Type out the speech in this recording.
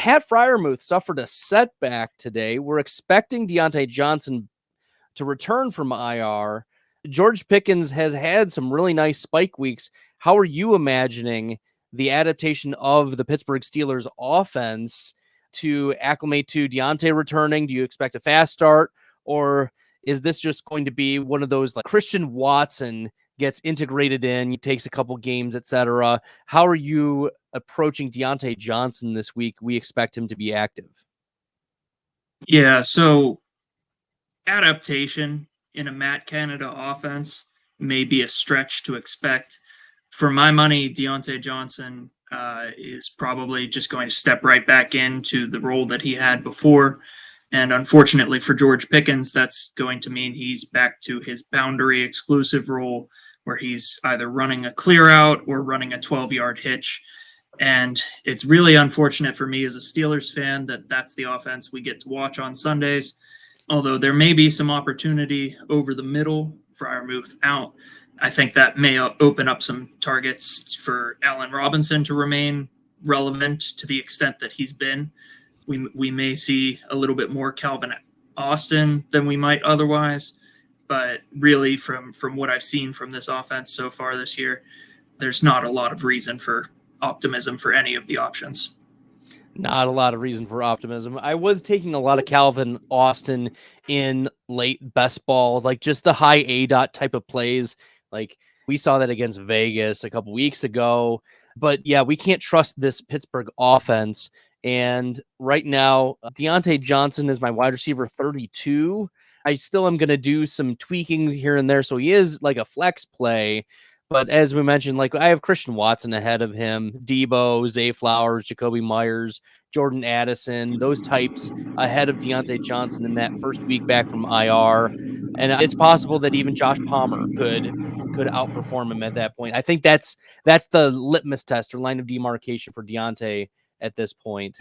Pat Freiermuth suffered a setback today. We're expecting Diontae Johnson to return from IR. George Pickens has had some really nice spike weeks. How are you imagining the adaptation of the Pittsburgh Steelers offense to acclimate to Diontae returning? Do you expect a fast start, or is this just going to be one of those like Christian Watson gets integrated in, he takes a couple games, etc.? How are you approaching Diontae Johnson this week? We expect him to be active. Yeah, so adaptation in a Matt Canada offense may be a stretch to expect. For my money, Diontae Johnson is probably just going to step right back into the role that he had before. And unfortunately for George Pickens, that's going to mean he's back to his boundary exclusive role where he's either running a clear out or running a 12-yard hitch. And it's really unfortunate for me as a Steelers fan that that's the offense we get to watch on Sundays. Although there may be some opportunity over the middle, Freiermuth out, I think that may open up some targets for Allen Robinson to remain relevant to the extent that he's been. We may see a little bit more Calvin Austin than we might otherwise. But really, from what I've seen from this offense so far this year, there's not a lot of reason for optimism for any of the options. Not a lot of reason for optimism. I was taking a lot of Calvin Austin in late best ball, like just the high ADOT type of plays. Like we saw that against Vegas a couple weeks ago. But yeah, we can't trust this Pittsburgh offense. And right now, Diontae Johnson is my wide receiver 32. I still am going to do some tweaking here and there. So he is like a flex play. But as we mentioned, like I have Christian Watson ahead of him, Debo, Zay Flowers, Jacoby Myers, Jordan Addison, those types ahead of Diontae Johnson in that first week back from IR. And it's possible that even Josh Palmer could outperform him at that point. I think that's the litmus test or line of demarcation for Diontae at this point.